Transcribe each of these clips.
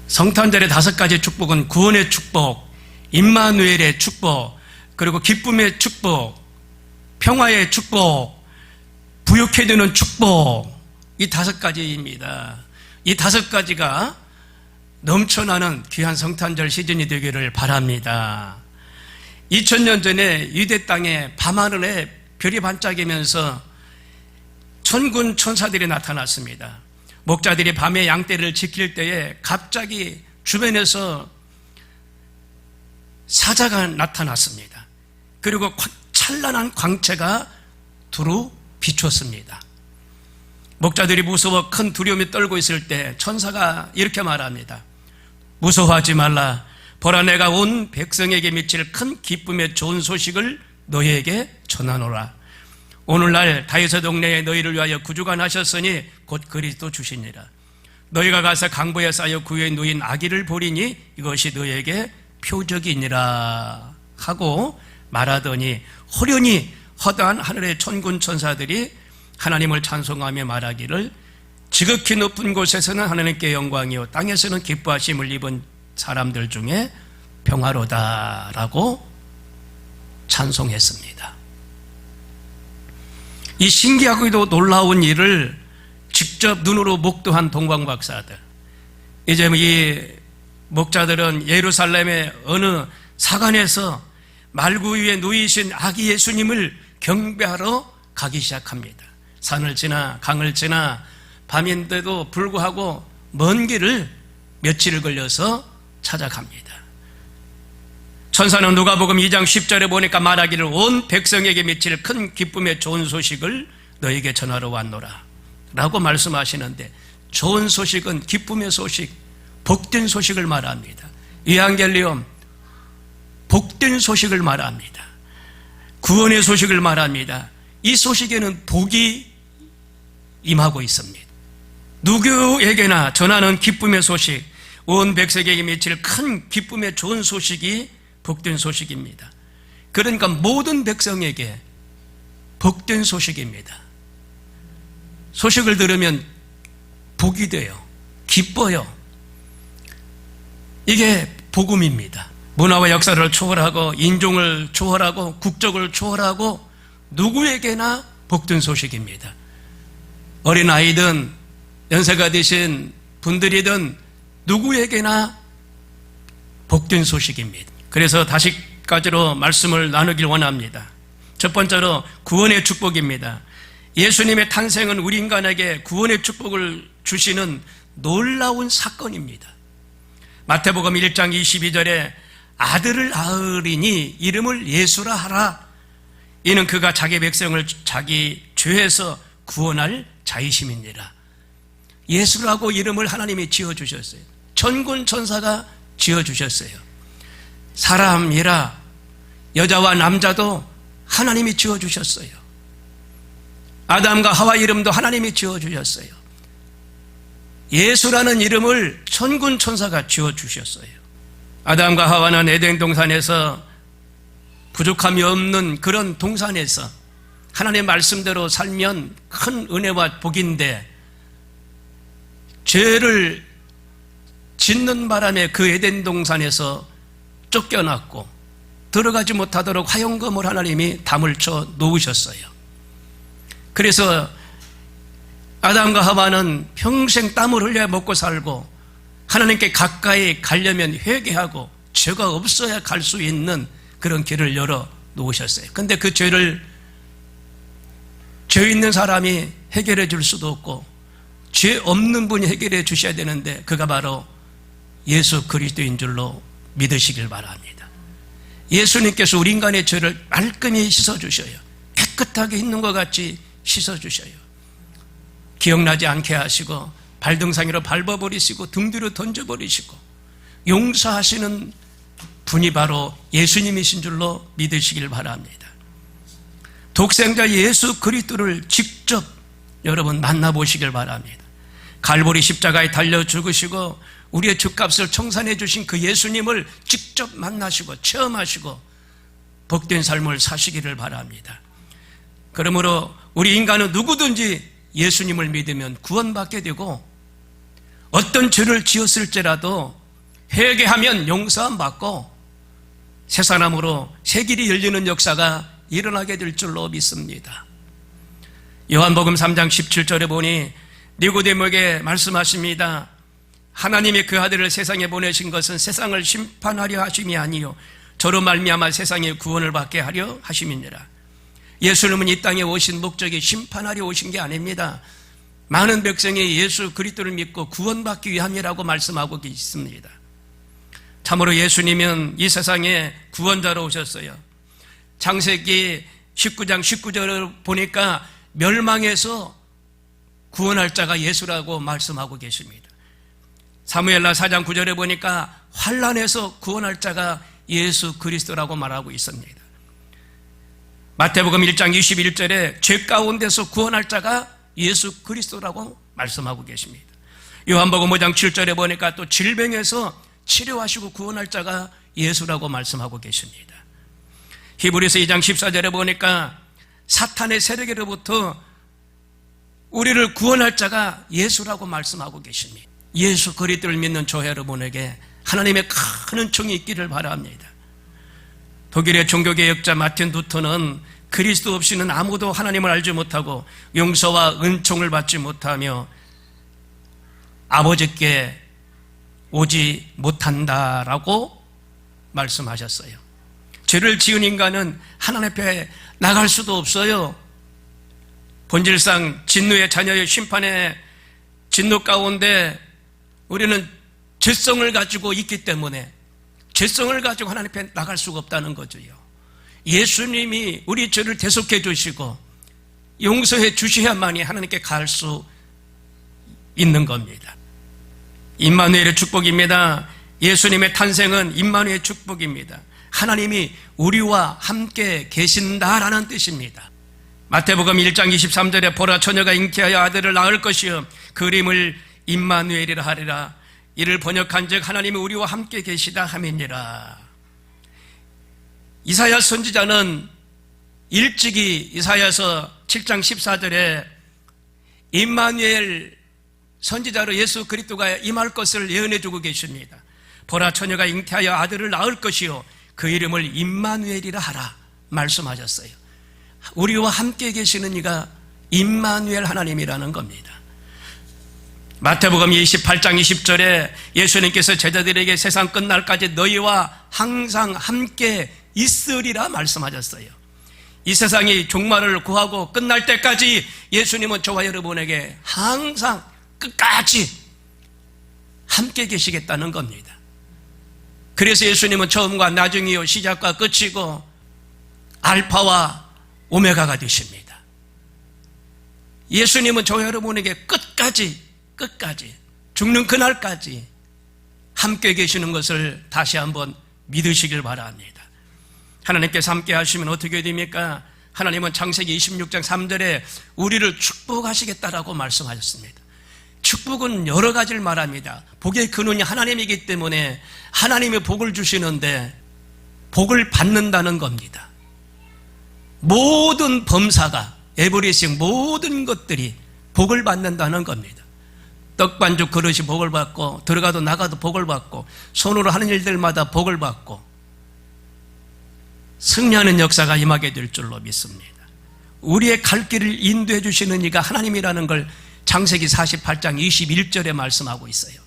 성탄절의 5가지 축복은 구원의 축복, 임마누엘의 축복, 그리고 기쁨의 축복, 평화의 축복, 부욕해 주는 축복, 이 5가지입니다. 이 5가지가 넘쳐나는 귀한 성탄절 시즌이 되기를 바랍니다. 2000년 전에 유대 땅에 밤하늘에 별이 반짝이면서 천군 천사들이 나타났습니다. 목자들이 밤에 양떼를 지킬 때에 갑자기 주변에서 사자가 나타났습니다. 그리고 찬란한 광채가 두루 비췄습니다. 목자들이 무서워 큰 두려움에 떨고 있을 때 천사가 이렇게 말합니다. 무서워하지 말라. 보라, 내가 온 백성에게 미칠 큰 기쁨의 좋은 소식을 너희에게 전하노라. 오늘날 다윗의 동네에 너희를 위하여 구주가 나셨으니 곧 그리스도 주시니라. 너희가 가서 강보에 쌓여 구유에 누인 아기를 보리니 이것이 너희에게 표적이니라 하고 말하더니 호련히 허다한 하늘의 천군 천사들이 하나님을 찬송하며 말하기를 지극히 높은 곳에서는 하나님께 영광이요 땅에서는 기뻐하심을 입은 사람들 중에 평화로다라고 찬송했습니다. 이 신기하고도 놀라운 일을 직접 눈으로 목도한 동방박사들, 이제 이 목자들은 예루살렘의 어느 사관에서 말구 위에 누이신 아기 예수님을 경배하러 가기 시작합니다. 산을 지나 강을 지나 밤인데도 불구하고 먼 길을 며칠을 걸려서 찾아갑니다. 천사는 누가복음 2장 10절에 보니까 말하기를 온 백성에게 미칠 큰 기쁨의 좋은 소식을 너에게 전하러 왔노라 라고 말씀하시는데, 좋은 소식은 기쁨의 소식, 복된 소식을 말합니다. 이방겔리온, 복된 소식을 말합니다. 구원의 소식을 말합니다. 이 소식에는 복이 임하고 있습니다. 누구에게나 전하는 기쁨의 소식, 온 백성에게 미칠 큰 기쁨의 좋은 소식이 복된 소식입니다. 그러니까 모든 백성에게 복된 소식입니다. 소식을 들으면 복이 돼요. 기뻐요. 이게 복음입니다. 문화와 역사를 초월하고 인종을 초월하고 국적을 초월하고 누구에게나 복된 소식입니다. 어린아이든 연세가 드신 분들이든 누구에게나 복된 소식입니다. 그래서 다시까지로 말씀을 나누길 원합니다. 첫 번째로 구원의 축복입니다. 예수님의 탄생은 우리 인간에게 구원의 축복을 주시는 놀라운 사건입니다. 마태복음 1장 22절에 아들을 낳으리니 이름을 예수라 하라. 이는 그가 자기 백성을 자기 죄에서 구원할 자이심이니라. 예수라고 이름을 하나님이 지어주셨어요. 천군 천사가 지어주셨어요. 사람이라 여자와 남자도 하나님이 지어주셨어요. 아담과 하와 이름도 하나님이 지어주셨어요. 예수라는 이름을 천군 천사가 지어주셨어요. 아담과 하와는 에덴 동산에서 부족함이 없는 그런 동산에서 하나님의 말씀대로 살면 큰 은혜와 복인데, 죄를 짓는 바람에 그 에덴 동산에서 쫓겨났고 들어가지 못하도록 화용검을 하나님이 담을 쳐 놓으셨어요. 그래서 아담과 하와는 평생 땀을 흘려 먹고 살고 하나님께 가까이 가려면 회개하고 죄가 없어야 갈 수 있는 그런 길을 열어 놓으셨어요. 근데 그 죄를 죄 있는 사람이 해결해 줄 수도 없고 죄 없는 분이 해결해 주셔야 되는데, 그가 바로 예수 그리스도인 줄로 믿으시길 바랍니다. 예수님께서 우리 인간의 죄를 말끔히 씻어주셔요. 깨끗하게 있는 것 같이 씻어주셔요. 기억나지 않게 하시고 발등상으로 밟아버리시고 등 뒤로 던져버리시고 용서하시는 분이 바로 예수님이신 줄로 믿으시길 바랍니다. 독생자 예수 그리스도를 직접 여러분 만나보시길 바랍니다. 갈보리 십자가에 달려 죽으시고 우리의 죄값을 청산해 주신 그 예수님을 직접 만나시고 체험하시고 복된 삶을 사시기를 바랍니다. 그러므로 우리 인간은 누구든지 예수님을 믿으면 구원받게 되고 어떤 죄를 지었을지라도 회개하면 용서함 받고 새 사람으로 새 길이 열리는 역사가 일어나게 될 줄로 믿습니다. 요한복음 3장 17절에 보니 니고데모에게 말씀하십니다. 하나님이 그 아들을 세상에 보내신 것은 세상을 심판하려 하심이 아니요 저로 말미암아 세상의 구원을 받게 하려 하심이니라. 예수님은 이 땅에 오신 목적이 심판하려 오신 게 아닙니다. 많은 백성이 예수 그리스도를 믿고 구원받기 위함이라고 말씀하고 계십니다. 참으로 예수님은 이 세상에 구원자로 오셨어요. 창세기 19장 19절을 보니까 멸망에서 구원할 자가 예수라고 말씀하고 계십니다. 사무엘라 4장 9절에 보니까 환난에서 구원할 자가 예수 그리스도라고 말하고 있습니다. 마태복음 1장 21절에 죄 가운데서 구원할 자가 예수 그리스도라고 말씀하고 계십니다. 요한복음 5장 7절에 보니까 또 질병에서 치료하시고 구원할 자가 예수라고 말씀하고 계십니다. 히브리서 2장 14절에 보니까 사탄의 세력으로부터 우리를 구원할 자가 예수라고 말씀하고 계십니다. 예수 그리스도를 믿는 저 여러분에게 하나님의 큰 은총이 있기를 바랍니다. 독일의 종교개혁자 마틴 루터는 그리스도 없이는 아무도 하나님을 알지 못하고 용서와 은총을 받지 못하며 아버지께 오지 못한다라고 말씀하셨어요. 죄를 지은 인간은 하나님 앞에 나갈 수도 없어요. 본질상 진노의 자녀의 심판의 진노 가운데 우리는 죄성을 가지고 있기 때문에 죄성을 가지고 하나님 앞에 나갈 수가 없다는 거죠. 예수님이 우리 죄를 대속해 주시고 용서해 주셔야만이 하나님께 갈 수 있는 겁니다. 임마누엘의 축복입니다. 예수님의 탄생은 임마누엘의 축복입니다. 하나님이 우리와 함께 계신다라는 뜻입니다. 마태복음 1장 23절에 보라 처녀가 잉태하여 아들을 낳을 것이요 그 이름을 임마누엘이라 하리라. 이를 번역한즉 하나님이 우리와 함께 계시다 함이니라. 이사야 선지자는 일찍이 이사야서 7장 14절에 임마누엘 선지자로 예수 그리스도가 임할 것을 예언해 주고 계십니다. 보라 처녀가 잉태하여 아들을 낳을 것이요 그 이름을 임마누엘이라 하라 말씀하셨어요. 우리와 함께 계시는 이가 임마누엘 하나님이라는 겁니다. 마태복음 28장 20절에 예수님께서 제자들에게 세상 끝날까지 너희와 항상 함께 있으리라 말씀하셨어요. 이 세상이 종말을 구하고 끝날 때까지 예수님은 저와 여러분에게 항상 끝까지 함께 계시겠다는 겁니다. 그래서 예수님은 처음과 나중이요 시작과 끝이고 알파와 오메가가 되십니다. 예수님은 저와 여러분에게 끝까지 죽는 그날까지 함께 계시는 것을 다시 한번 믿으시길 바랍니다. 하나님께서 함께 하시면 어떻게 됩니까? 하나님은 창세기 26장 3절에 우리를 축복하시겠다라고 말씀하셨습니다. 축복은 여러 가지를 말합니다. 복의 근원이 하나님이기 때문에 하나님의 복을 주시는데 복을 받는다는 겁니다. 모든 범사가 에브리싱 모든 것들이 복을 받는다는 겁니다. 떡반죽 그릇이 복을 받고 들어가도 나가도 복을 받고 손으로 하는 일들마다 복을 받고 승리하는 역사가 임하게 될 줄로 믿습니다. 우리의 갈 길을 인도해 주시는 이가 하나님이라는 걸 창세기 48장 21절에 말씀하고 있어요.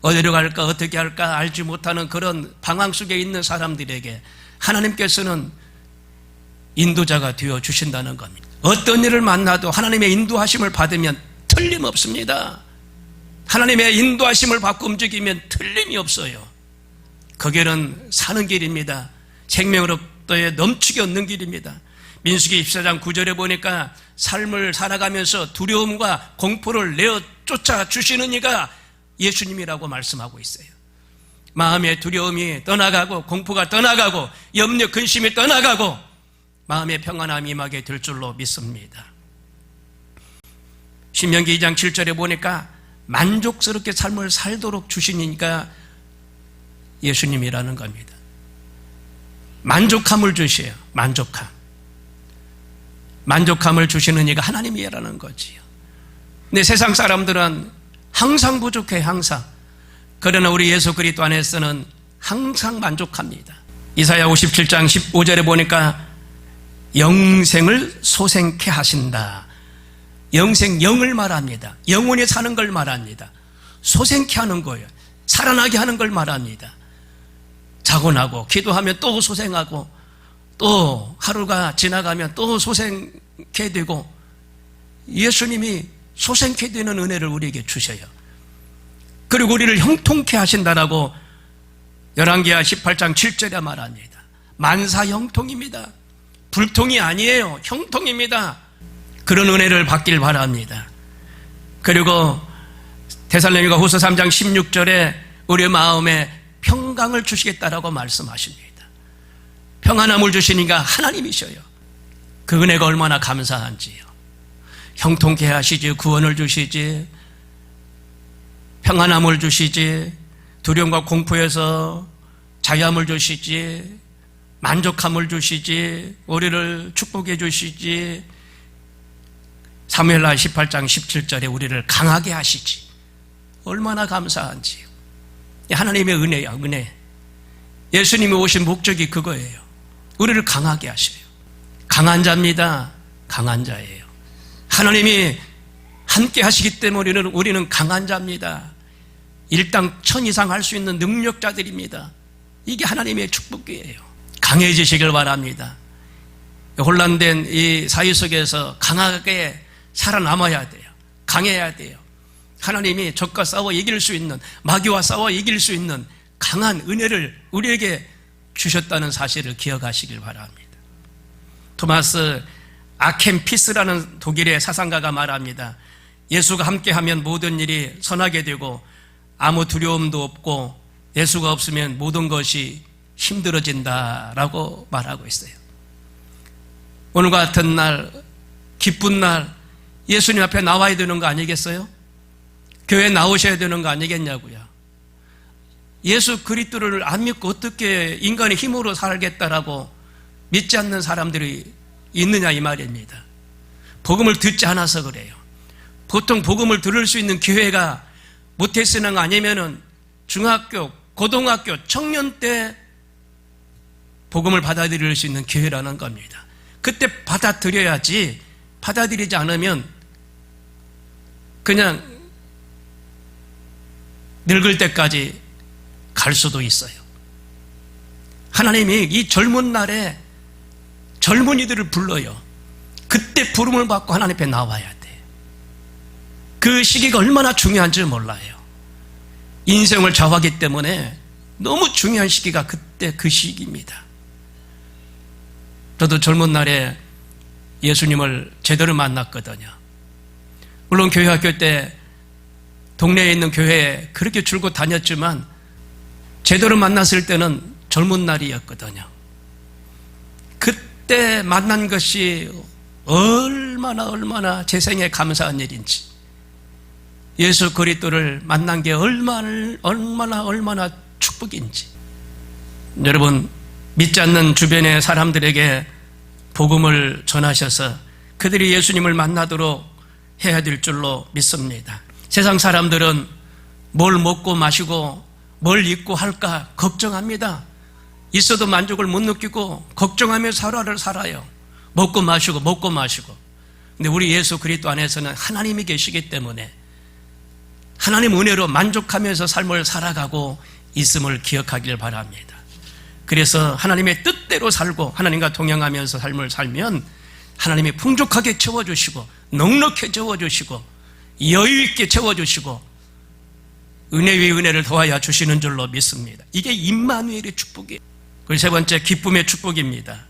어디로 갈까 어떻게 할까 알지 못하는 그런 방황 속에 있는 사람들에게 하나님께서는 인도자가 되어 주신다는 겁니다. 어떤 일을 만나도 하나님의 인도하심을 받으면 틀림없습니다. 하나님의 인도하심을 받고 움직이면 틀림이 없어요. 그 길은 사는 길입니다. 생명으로부터에 넘치게 얻는 길입니다. 민수기 24장 9절에 보니까 삶을 살아가면서 두려움과 공포를 내어 쫓아 주시는 이가 예수님이라고 말씀하고 있어요. 마음의 두려움이 떠나가고 공포가 떠나가고 염려 근심이 떠나가고 마음의 평안함이 임하게 될 줄로 믿습니다. 신명기 2장 7절에 보니까 만족스럽게 삶을 살도록 주시니까 예수님이라는 겁니다. 만족함을 주셔요. 만족함을 주시는 이가 하나님이라는 거지요. 근데 세상 사람들은 항상 부족해요. 항상. 그러나 우리 예수 그리스도 안에서는 항상 만족합니다. 이사야 57장 15절에 보니까 영생을 소생케 하신다. 영생, 영을 말합니다. 영원히 사는 걸 말합니다. 소생케 하는 거예요. 살아나게 하는 걸 말합니다. 자고 나고 기도하면 또 소생하고 또 하루가 지나가면 또 소생케 되고 예수님이 소생케 되는 은혜를 우리에게 주셔요. 그리고 우리를 형통케 하신다라고 열왕기하 18장 7절에 말합니다. 만사 형통입니다. 불통이 아니에요. 형통입니다. 그런 은혜를 받길 바랍니다. 그리고 데살로니가 후서 3장 16절에 우리의 마음에 평강을 주시겠다라고 말씀하십니다. 평안함을 주시니까 하나님이셔요. 그 은혜가 얼마나 감사한지요. 형통케 하시지, 구원을 주시지, 평안함을 주시지, 두려움과 공포에서 자유함을 주시지, 만족함을 주시지, 우리를 축복해 주시지, 사무엘하 18장 17절에 우리를 강하게 하시지. 얼마나 감사한지요. 하나님의 은혜야, 은혜. 예수님이 오신 목적이 그거예요. 우리를 강하게 하셔요. 강한 자입니다. 강한 자예요. 하나님이 함께 하시기 때문에 우리는 강한 자입니다. 일당 천 이상 할 수 있는 능력자들입니다. 이게 하나님의 축복이에요. 강해지시길 바랍니다. 혼란된 이 사회 속에서 강하게 살아남아야 돼요. 강해야 돼요. 하나님이 적과 싸워 이길 수 있는, 마귀와 싸워 이길 수 있는 강한 은혜를 우리에게 주셨다는 사실을 기억하시길 바랍니다. 토마스 아켐피스라는 독일의 사상가가 말합니다. 예수가 함께하면 모든 일이 선하게 되고 아무 두려움도 없고 예수가 없으면 모든 것이 힘들어진다라고 말하고 있어요. 오늘 같은 날, 기쁜 날 예수님 앞에 나와야 되는 거 아니겠어요? 교회에 나오셔야 되는 거 아니겠냐고요. 예수 그리스도를 안 믿고 어떻게 인간의 힘으로 살겠다라고 믿지 않는 사람들이 있느냐 이 말입니다. 복음을 듣지 않아서 그래요. 보통 복음을 들을 수 있는 기회가 모태신앙 아니면은 중학교, 고등학교, 청년 때 복음을 받아들일 수 있는 기회라는 겁니다. 그때 받아들여야지, 받아들이지 않으면 그냥 늙을 때까지 갈 수도 있어요. 하나님이 이 젊은 날에 젊은이들을 불러요. 그때 부름을 받고 하나님 앞에 나와야 돼. 그 시기가 얼마나 중요한지 몰라요. 인생을 좌우하기 때문에 너무 중요한 시기가 그때 그 시기입니다. 저도 젊은 날에 예수님을 제대로 만났거든요. 물론 교회 학교 때 동네에 있는 교회에 그렇게 줄곧 다녔지만 제대로 만났을 때는 젊은 날이었거든요. 그때 만난 것이 얼마나 제 생에 감사한 일인지, 예수 그리스도를 만난 게 얼마나 축복인지. 여러분, 믿지 않는 주변의 사람들에게 복음을 전하셔서 그들이 예수님을 만나도록 해야 될 줄로 믿습니다. 세상 사람들은 뭘 먹고 마시고 뭘 입고 할까 걱정합니다. 있어도 만족을 못 느끼고 걱정하며 하루를 살아요. 먹고 마시고. 근데 우리 예수 그리스도 안에서는 하나님이 계시기 때문에 하나님 은혜로 만족하면서 삶을 살아가고 있음을 기억하길 바랍니다. 그래서 하나님의 뜻대로 살고 하나님과 동행하면서 삶을 살면 하나님이 풍족하게 채워주시고 넉넉히 채워주시고 여유있게 채워주시고 은혜 위에 은혜를 더하여 주시는 줄로 믿습니다. 이게 임마누엘의 축복이에요. 그리고 세 번째, 기쁨의 축복입니다.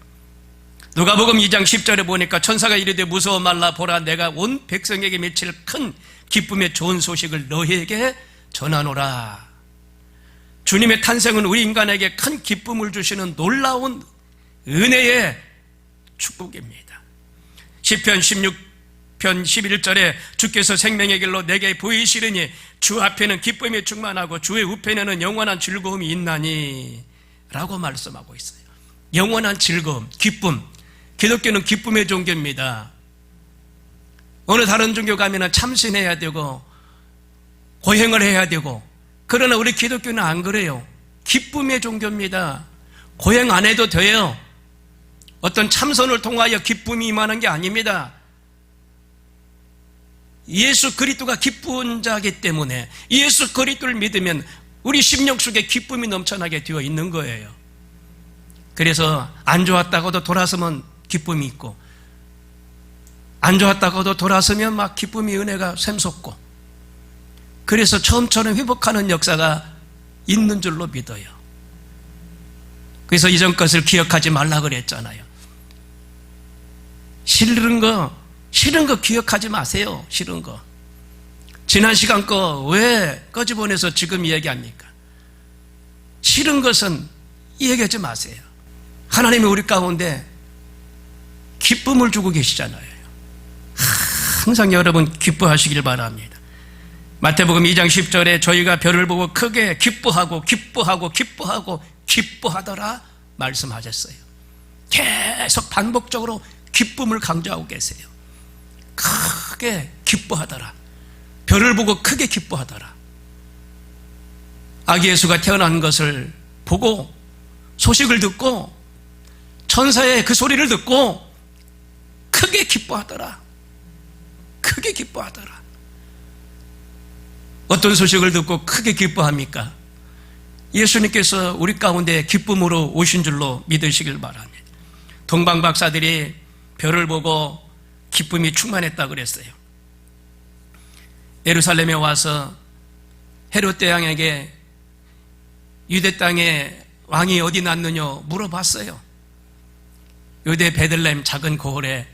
누가복음 2장 10절에 보니까 천사가 이르되 무서워 말라, 보라 내가 온 백성에게 미칠 큰 기쁨의 좋은 소식을 너희에게 전하노라. 주님의 탄생은 우리 인간에게 큰 기쁨을 주시는 놀라운 은혜의 축복입니다. 시편 16편 11절에 주께서 생명의 길로 내게 보이시르니 주 앞에는 기쁨이 충만하고 주의 우편에는 영원한 즐거움이 있나니 라고 말씀하고 있어요. 영원한 즐거움, 기쁨. 기독교는 기쁨의 종교입니다. 어느 다른 종교 가면 참신해야 되고 고행을 해야 되고, 그러나 우리 기독교는 안 그래요. 기쁨의 종교입니다. 고행 안 해도 돼요. 어떤 참선을 통하여 기쁨이 임하는 게 아닙니다. 예수 그리스도가 기쁜 자이기 때문에 예수 그리스도를 믿으면 우리 심령 속에 기쁨이 넘쳐나게 되어 있는 거예요. 그래서 안 좋았다고도 돌아서면 기쁨이 있고, 안 좋았다고도 돌아서면 막 기쁨이, 은혜가 샘솟고, 그래서 처음처럼 회복하는 역사가 있는 줄로 믿어요. 그래서 이전 것을 기억하지 말라 그랬잖아요. 싫은 거 기억하지 마세요. 싫은 거. 지난 시간 거 왜 꺼집어내서 지금 얘기합니까? 싫은 것은 얘기하지 마세요. 하나님이 우리 가운데 기쁨을 주고 계시잖아요. 항상 여러분 기뻐하시길 바랍니다. 마태복음 2장 10절에 저희가 별을 보고 크게 기뻐하더라 말씀하셨어요. 계속 반복적으로 기쁨을 강조하고 계세요. 크게 기뻐하더라. 별을 보고 크게 기뻐하더라. 아기 예수가 태어난 것을 보고, 소식을 듣고, 천사의 그 소리를 듣고 크게 기뻐하더라. 크게 기뻐하더라. 어떤 소식을 듣고 크게 기뻐합니까? 예수님께서 우리 가운데 기쁨으로 오신 줄로 믿으시길 바랍니다. 동방박사들이 별을 보고 기쁨이 충만했다고 그랬어요. 예루살렘에 와서 헤롯 대왕에게 유대 땅에 왕이 어디 났느냐 물어봤어요. 유대 베들레헴 작은 고을에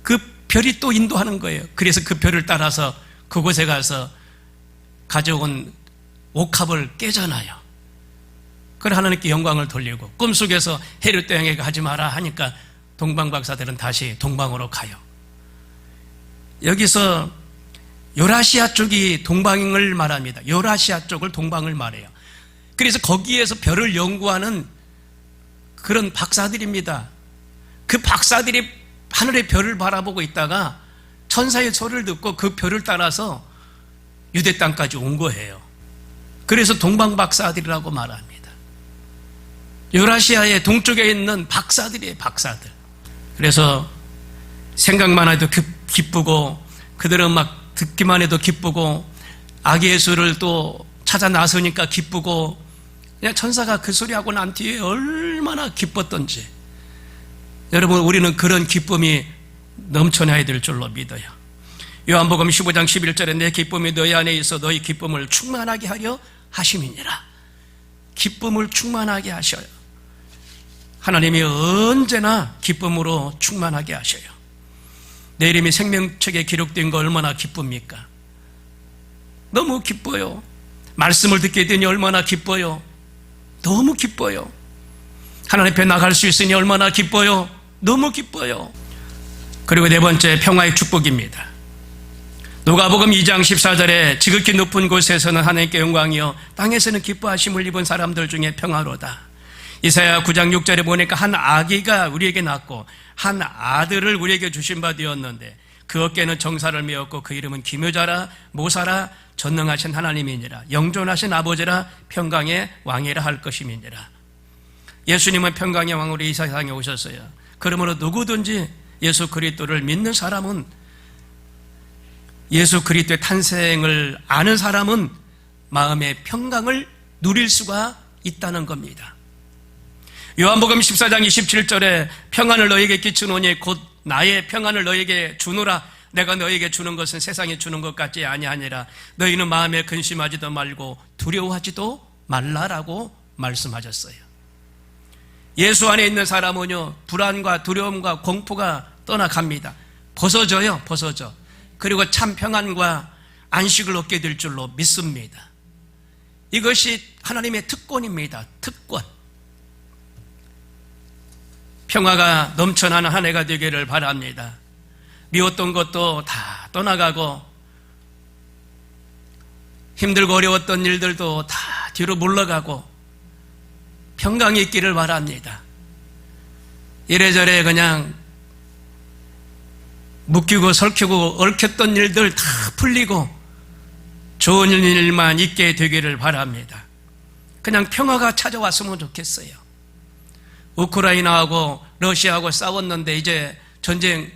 그 별이 또 인도하는 거예요. 그래서 그 별을 따라서 그곳에 가서 가져온 옥합을 깨잖아요. 그래 하나님께 영광을 돌리고, 꿈속에서 헤롯 대왕에게 하지 마라 하니까 동방박사들은 다시 동방으로 가요. 여기서 요라시아 쪽이 동방을 말합니다. 요라시아 쪽을 동방을 말해요. 그래서 거기에서 별을 연구하는 그런 박사들입니다. 그 박사들이 하늘의 별을 바라보고 있다가 천사의 소리를 듣고 그 별을 따라서 유대 땅까지 온 거예요. 그래서 동방박사들이라고 말합니다. 요라시아의 동쪽에 있는 박사들이에요. 박사들. 그래서 생각만 해도 기쁘고, 그들은 막 듣기만 해도 기쁘고, 아기 예수를 또 찾아 나서니까 기쁘고, 그냥 천사가 그 소리하고 난 뒤에 얼마나 기뻤던지. 여러분, 우리는 그런 기쁨이 넘쳐나야 될 줄로 믿어요. 요한복음 15장 11절에 내 기쁨이 너희 안에 있어 너희 기쁨을 충만하게 하려 하심이니라. 기쁨을 충만하게 하셔요. 하나님이 언제나 기쁨으로 충만하게 하셔요. 내 이름이 생명책에 기록된 거 얼마나 기쁩니까? 너무 기뻐요. 말씀을 듣게 되니 얼마나 기뻐요. 너무 기뻐요. 하나님 앞에 나갈 수 있으니 얼마나 기뻐요. 너무 기뻐요. 그리고 네 번째, 평화의 축복입니다. 누가복음 2장 14절에 지극히 높은 곳에서는 하나님께 영광이요 땅에서는 기뻐하심을 입은 사람들 중에 평화로다. 이사야 9장 6절에 보니까 한 아기가 우리에게 낳고 한 아들을 우리에게 주신 바 되었는데 그 어깨는 정사를 메었고 그 이름은 기묘자라 모사라 전능하신 하나님이니라 영존하신 아버지라 평강의 왕이라 할 것임이니라. 예수님은 평강의 왕으로 이 세상에 오셨어요. 그러므로 누구든지 예수 그리스도를 믿는 사람은, 예수 그리스도의 탄생을 아는 사람은 마음의 평강을 누릴 수가 있다는 겁니다. 요한복음 14장 27절에 평안을 너에게 끼치노니 곧 나의 평안을 너에게 주노라. 내가 너에게 주는 것은 세상에 주는 것 같지 아니하니라. 너희는 마음에 근심하지도 말고 두려워하지도 말라라고 말씀하셨어요. 예수 안에 있는 사람은요, 불안과 두려움과 공포가 떠나갑니다. 벗어져요. 벗어져. 그리고 참 평안과 안식을 얻게 될 줄로 믿습니다. 이것이 하나님의 특권입니다. 특권. 평화가 넘쳐나는 한 해가 되기를 바랍니다. 미웠던 것도 다 떠나가고 힘들고 어려웠던 일들도 다 뒤로 물러가고 평강이 있기를 바랍니다. 이래저래 그냥 묶이고 설키고 얽혔던 일들 다 풀리고 좋은 일만 있게 되기를 바랍니다. 그냥 평화가 찾아왔으면 좋겠어요. 우크라이나하고 러시아하고 싸웠는데 이제 전쟁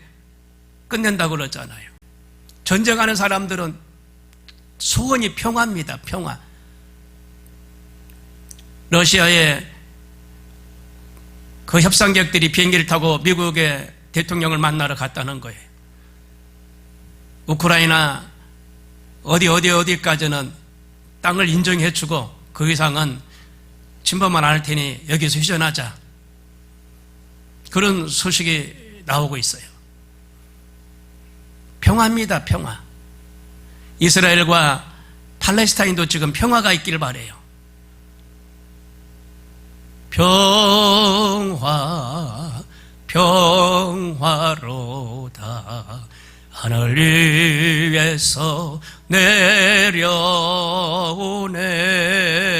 끝낸다고 그러잖아요. 전쟁하는 사람들은 소원이 평화입니다. 평화. 러시아의 그 협상객들이 비행기를 타고 미국의 대통령을 만나러 갔다는 거예요. 우크라이나 어디까지는 땅을 인정해주고 그 이상은 침범만 안 할 테니 여기서 휴전하자. 그런 소식이 나오고 있어요. 평화입니다. 평화. 이스라엘과 팔레스타인도 지금 평화가 있기를 바라요. 평화로다 하늘 위에서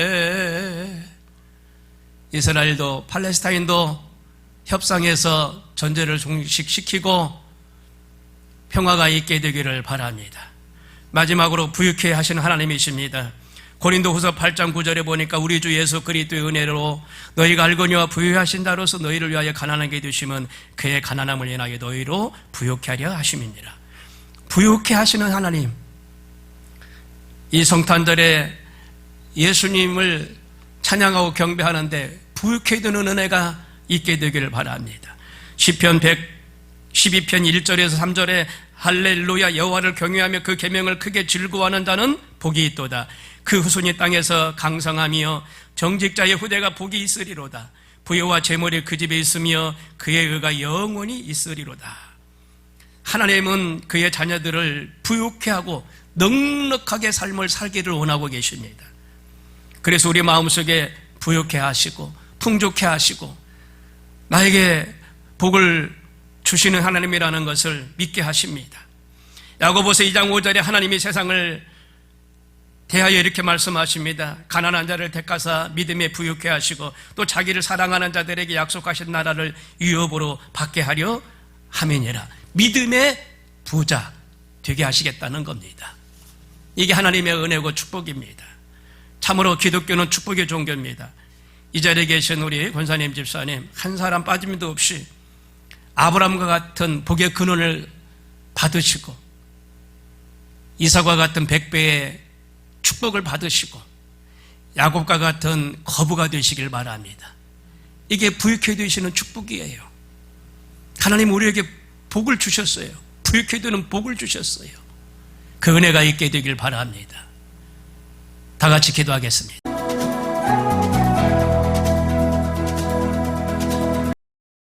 내려오네. 이스라엘도 팔레스타인도 협상해서 전쟁을 종식시키고 평화가 있게 되기를 바랍니다. 마지막으로 부유케 하시는 하나님이십니다. 고린도후서 8장 9절에 보니까 우리 주 예수 그리스도의 은혜로 너희가 알거니와 부유하신다로서 너희를 위하여 가난하게 되심은 그의 가난함을 인하여 너희로 부유케 하려 하심이니라. 부유케 하시는 하나님, 이 성탄절에 예수님을 찬양하고 경배하는데 부유케 되는 은혜가 있게 되기를 바랍니다. 시편 112편 1절에서 3절에 할렐루야 여호와를 경외하며 그 계명을 크게 즐거워하는 자는 복이 있도다. 그 후손이 땅에서 강성하며 정직자의 후대가 복이 있으리로다. 부여와 재물이 그 집에 있으며 그의 의가 영원히 있으리로다. 하나님은 그의 자녀들을 부유케 하고 넉넉하게 삶을 살기를 원하고 계십니다. 그래서 우리 마음속에 부유케 하시고 풍족케 하시고 나에게 복을 주시는 하나님이라는 것을 믿게 하십니다. 야고보서 2장 5절에 하나님이 세상을 대하여 이렇게 말씀하십니다. 가난한 자를 택하사 믿음에 부유케 하시고 또 자기를 사랑하는 자들에게 약속하신 나라를 유업으로 받게 하려 함이니라. 믿음의 부자 되게 하시겠다는 겁니다. 이게 하나님의 은혜고 축복입니다. 참으로 기독교는 축복의 종교입니다. 이 자리에 계신 우리 권사님 집사님 한 사람 빠짐도 없이 아브라함과 같은 복의 근원을 받으시고 이삭과 같은 100배의 축복을 받으시고 야곱과 같은 거부가 되시길 바랍니다. 이게 부유케 되시는 축복이에요. 하나님 우리에게 복을 주셨어요. 부유케 되는 복을 주셨어요. 그 은혜가 있게 되길 바랍니다. 다 같이 기도하겠습니다.